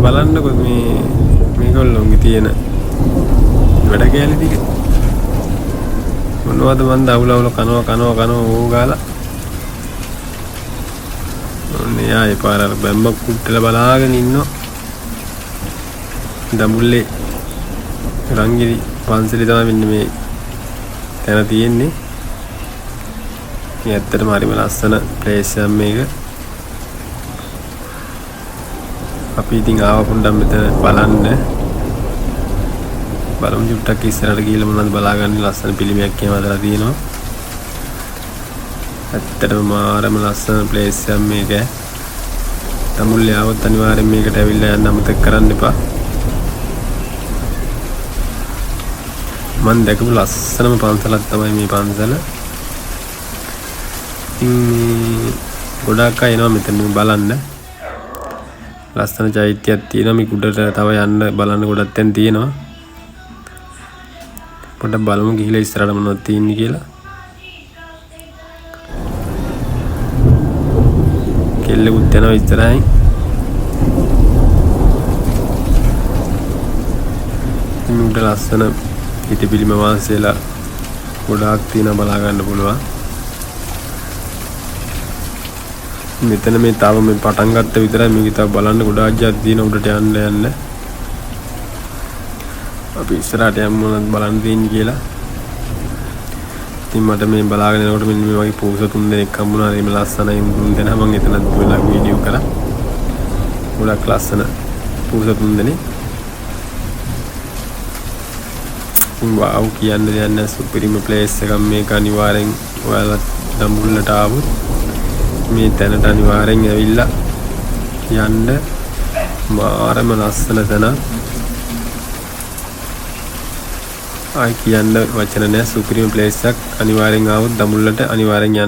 බලන්නකො මේගොල්ලොන්ගේ තියෙන වැඩ කැලේ ටික මොනවද මන්ද අවුල කනවා ඕ ගාලා ඔන්නේ ආයේ පාර අර බැම්මක් කුට්ටල බලාගෙන ඉන්නවා දඹුල්ලේ රංගිරි පන්සලේ තමයි මෙන්න මේ තැන තියෙන්නේ මේ ඇත්තටම හරිම ලස්සන ප්ලේස් එකක් මේක අපි ඉතින් ආව පොඩ්ඩක් මෙතන බලන්න බලමු චුට්ටක් ඉස්සරහට ගිහලා මොනවද බලාගන්න ලස්සන පිළිමයක් එහෙම හදලා තියෙනවා ඇත්තටම මාරම ලස්සන ප්ලේස් එකක් මේක දඹුල්ලේ ආවොත් අනිවාර්යෙන් මේකට ඇවිල්ලා යන්න අමතක කරන්න එපා මම දැකපු ලස්සනම පන්සලක් තමයි මේ පන්සල ගොඩාක් අය එනවා මෙතන බලන්න ලස්සන චෛත්‍යයක් තියෙනවා මේ උඩට තව යන්න බලන්න ගොඩක් තැන් තියෙනවා පොඩ්ඩක් බලමු ගිහිල්ලා ඉස්සරහට මොනවද තියෙන්නේ කියලා කෙල්ලෙකුත් යනවා ඉස්සරහින් මුඩ ලස්සන පිටිපිලිම වාසයලා ගොඩාක් තියෙනවා බලා ගන්න පුළුවන් මෙතන මේ තාම මේ පටන් ගත්ත විතරයි මේක තව බලන්න ගොඩාක් ජාති තියෙන උඩට යන්න අපි ඉස්සරහට යමු මොනවද බලන්න තියෙන්නේ කියලා ඉතින් මට මේ බලාගෙන යනකොට මෙන්න මේ වගේ පූස 3 දෙනෙක් හම්බුණා මේ ලස්සනයි 3 දෙනා මම එතනත් වෙලා වීඩියෝ කරා ගොඩාක් ලස්සන පූස 3 දෙනෙක් wow කියන්න දෙයක් නැහැ සුපිරිම ප්ලේස් එකක් මේක අනිවාර්යෙන් ඔයාලා දඹුල්ලට ආවොත් මේ තැනට අනිවාර්යෙන් ඇවිල්ලා යන්න මාරම ලස්සන තැන ආයි කියන්න වචන නැහැ සුපිරිම ප්ලේස් එකක් අනිවාර්යෙන් ආවොත් දඹුල්ලට අනිවාර්යෙන් යන්න